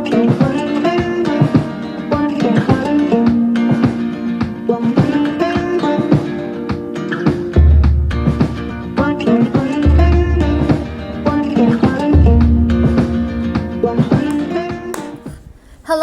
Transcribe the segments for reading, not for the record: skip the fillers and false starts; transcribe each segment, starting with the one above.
Hello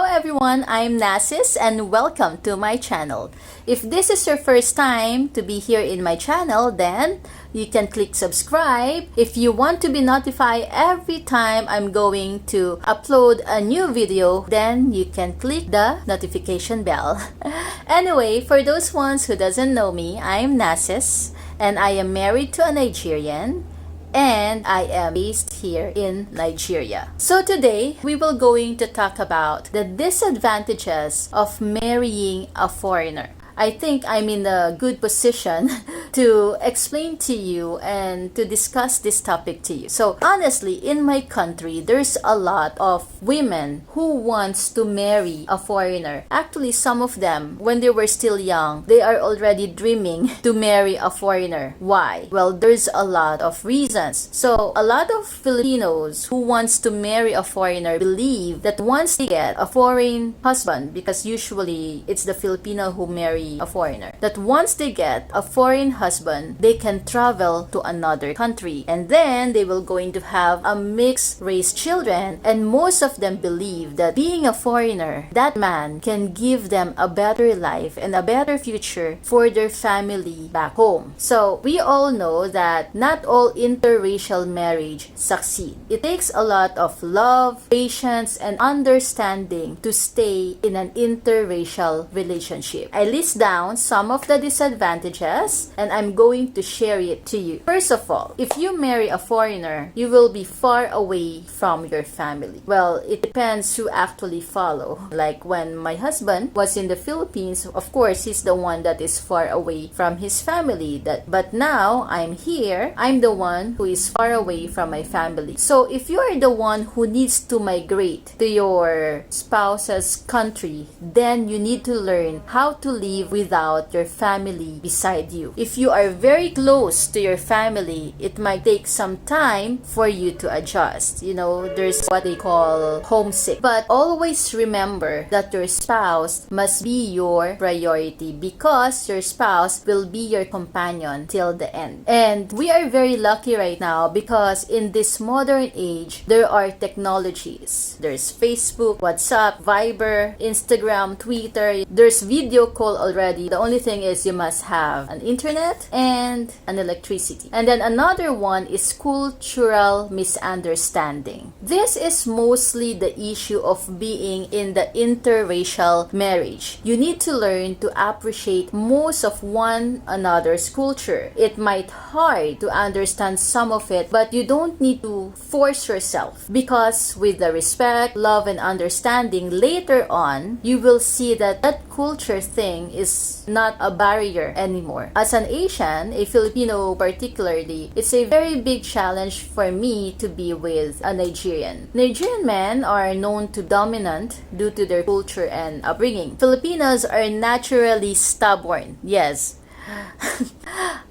everyone, I'm Naciz and welcome to my channel. If this is your first time to be here in my channel, then you can click subscribe. If you want to be notified every time I'm going to upload a new video, then you can click the notification bell. Anyway, for those ones who doesn't know me, I'm Naciz and I am married to a Nigerian. And I am based here in Nigeria. So today, we will going to talk about the disadvantages of marrying a foreigner. I think I'm in a good position to explain to you and to discuss this topic to you. So honestly, in my country, there's a lot of women who wants to marry a foreigner. Actually, some of them, when they were still young, they are already dreaming to marry a foreigner. Why? Well, there's a lot of reasons. So a lot of Filipinos who wants to marry a foreigner believe that once they get a foreign husband, because usually it's the Filipino who marry a foreigner, that once they get a foreign husband, they can travel to another country and then they will going to have a mixed race children, and most of them believe that being a foreigner, that man can give them a better life and a better future for their family back home. So we all know that not all interracial marriage succeed. It takes a lot of love, patience, and understanding to stay in an interracial relationship. I list down some of the disadvantages and I'm going to share it to you. First of all, if you marry a foreigner, you will be far away from your family. Well, it depends who actually follow. Like when my husband was in the Philippines, of course, he's the one that is far away from his family. But now I'm here, I'm the one who is far away from my family. So if you are the one who needs to migrate to your spouse's country, then you need to learn how to live without your family beside you. If you are very close to your family, it might take some time for you to adjust. You know, there's what they call homesick. But always remember that your spouse must be your priority, because your spouse will be your companion till the end. And we are very lucky right now because in this modern age, there are technologies. There's Facebook, WhatsApp, Viber, Instagram, Twitter. There's video call already. The only thing is you must have an internet and an electricity. And then another one is cultural misunderstanding. This is mostly the issue of being in the interracial marriage. You need to learn to appreciate most of one another's culture. It might hard to understand some of it, but you don't need to force yourself, because with the respect, love, and understanding later on, you will see that that culture thing is not a barrier anymore. As an Asian, a Filipino particularly, it's a very big challenge for me to be with a Nigerian. Nigerian men are known to dominant due to their culture and upbringing. Filipinos are naturally stubborn. Yes.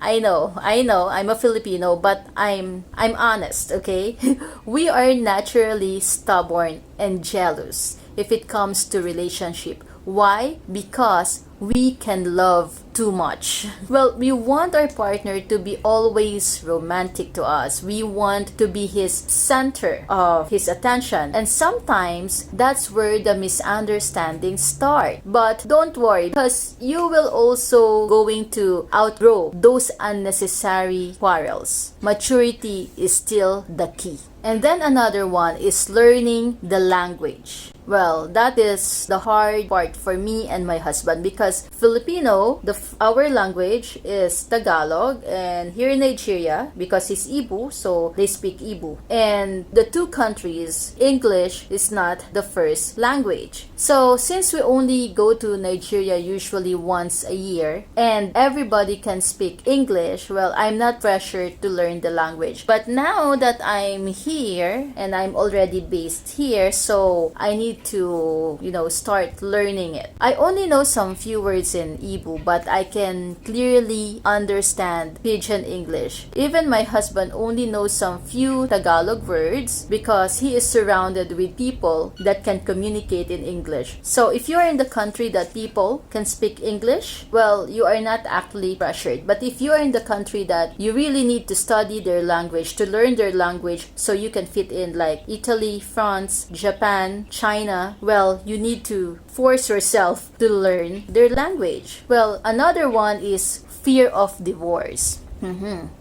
I know, I'm a Filipino, but I'm honest, okay? We are naturally stubborn and jealous if it comes to relationship. Why? Because we can love too much. Well, we want our partner to be always romantic to us. We want to be his center of his attention. And sometimes that's where the misunderstandings start. But don't worry, because you will also going to outgrow those unnecessary quarrels. Maturity is still the key. And then another one is learning the language. Well, that is the hard part for me and my husband, because Filipino, our language is Tagalog, and here in Nigeria, because he's Ibu, so they speak Ibu. And the two countries, English is not the first language. So since we only go to Nigeria usually once a year, and everybody can speak English, well, I'm not pressured to learn the language. But now that I'm here here and I'm already based here, so I need to, start learning it. I only know some few words in Ibu, but I can clearly understand Pidgin English. Even my husband only knows some few Tagalog words because he is surrounded with people that can communicate in English. So if you are in the country that people can speak English, well, you are not actually pressured. But if you are in the country that you really need to study their language, to learn their language so you can fit in, like Italy, France, Japan, China, well, you need to force yourself to learn their language. Well, another one is fear of divorce.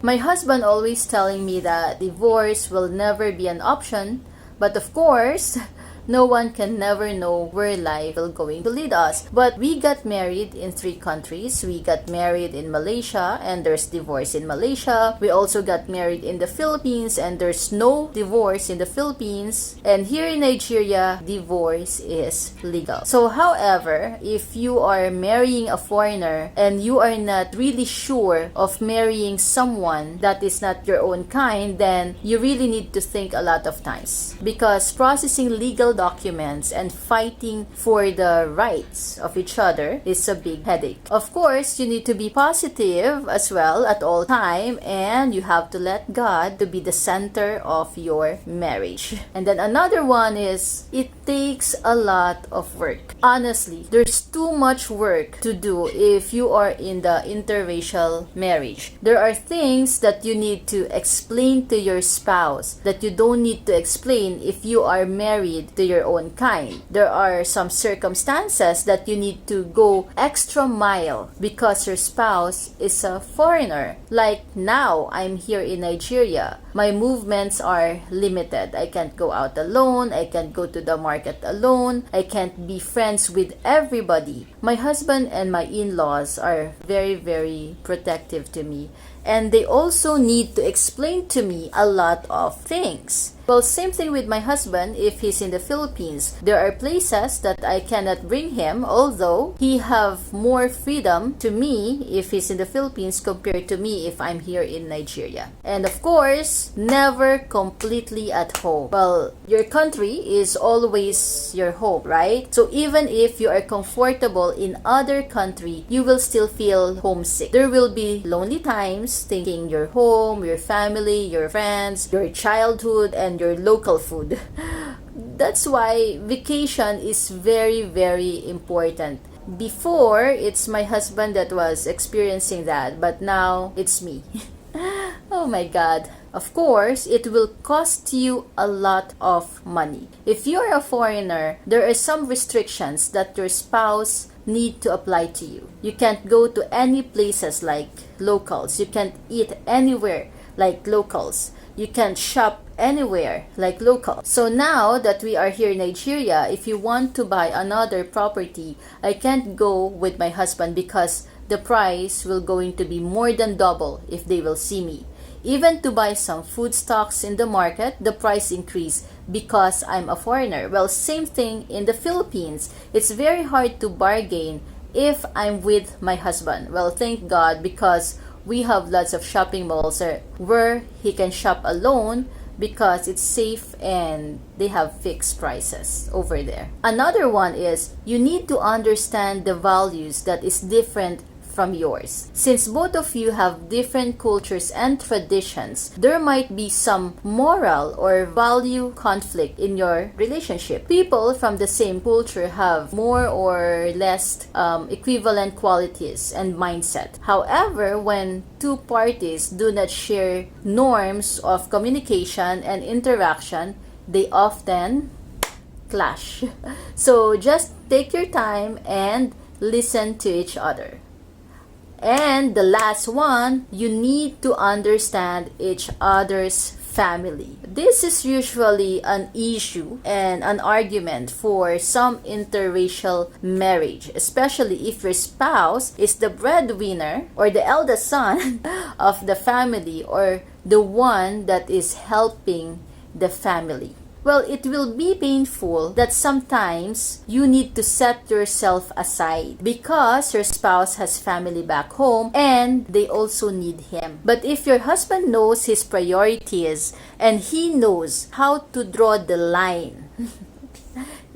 My husband always telling me that divorce will never be an option, but of course, no one can never know where life will going to lead us. But we got married in 3 countries. We got married in Malaysia and there's divorce in Malaysia. We also got married in the Philippines and there's no divorce in the Philippines. And here in Nigeria, divorce is legal. So however, if you are marrying a foreigner and you are not really sure of marrying someone that is not your own kind, then you really need to think a lot of times, because processing legal documents and fighting for the rights of each other is a big headache. Of course, you need to be positive as well at all time, and you have to let God to be the center of your marriage. And then another one is, it takes a lot of work. Honestly, there's too much work to do if you are in the interracial marriage. There are things that you need to explain to your spouse that you don't need to explain if you are married to your own kind. There are some circumstances that you need to go extra mile because your spouse is a foreigner. Like now, I'm here in Nigeria. My movements are limited. I can't go out alone. I can't go to the market alone. I can't be friends with everybody. My husband and my in-laws are very, very protective to me. And they also need to explain to me a lot of things. Well, same thing with my husband if he's in the Philippines. There are places that I cannot bring him, although he have more freedom to me if he's in the Philippines compared to me if I'm here in Nigeria. And of course, never completely at home. Well, your country is always your home, right? So even if you are comfortable in other country, you will still feel homesick. There will be lonely times thinking your home, your family, your friends, your childhood, and your local food. That's why vacation is very, very important. Before, it's my husband that was experiencing that, but now it's me. Oh my God. Of course, it will cost you a lot of money. If you're a foreigner, there are some restrictions that your spouse need to apply to you. You can't go to any places like locals. You can't eat anywhere like locals. You can't shop anywhere like local. So now that we are here in Nigeria, if you want to buy another property, I can't go with my husband because the price will going to be more than double if they will see me. Even to buy some food stocks in the market, the price increase because I'm a foreigner. Well, same thing in the Philippines. It's very hard to bargain if I'm with my husband. Well, thank God, because we have lots of shopping malls where he can shop alone because it's safe and they have fixed prices over there. Another one is you need to understand the values that is different from yours. Since both of you have different cultures and traditions, there might be some moral or value conflict in your relationship. People from the same culture have more or less equivalent qualities and mindset. However, when two parties do not share norms of communication and interaction, they often clash. So just take your time and listen to each other. And the last one, you need to understand each other's family. This is usually an issue and an argument for some interracial marriage, especially if your spouse is the breadwinner or the eldest son of the family or the one that is helping the family. Well, it will be painful that sometimes you need to set yourself aside because your spouse has family back home and they also need him. But if your husband knows his priorities and he knows how to draw the line,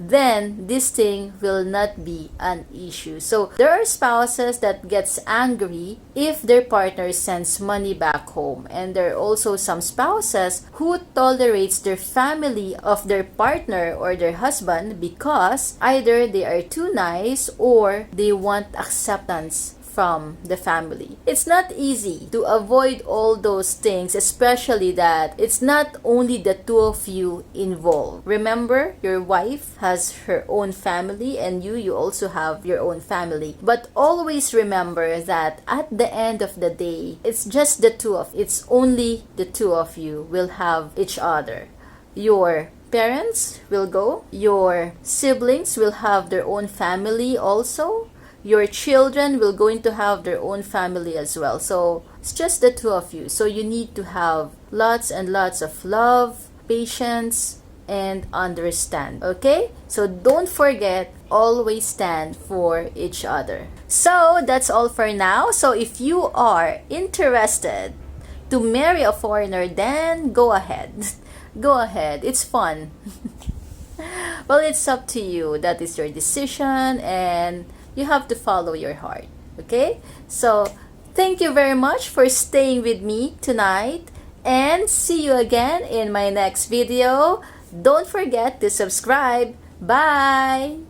then this thing will not be an issue. So there are spouses that gets angry if their partner sends money back home, and there are also some spouses who tolerates their family of their partner or their husband because either they are too nice or they want acceptance from the family. It's not easy to avoid all those things, especially that it's not only the two of you involved. Remember, your wife has her own family and you also have your own family. But always remember that at the end of the day, it's just the two of, it's only the two of you will have each other. Your parents will go, your siblings will have their own family also, your children will going to have their own family as well. So it's just the two of you. So you need to have lots and lots of love, patience, and understand. Okay? So don't forget, always stand for each other. So that's all for now. So if you are interested to marry a foreigner, then go ahead. Go ahead. It's fun. Well, it's up to you. That is your decision, and you have to follow your heart. Okay? So thank you very much for staying with me tonight, and see you again in my next video. Don't forget to subscribe. Bye!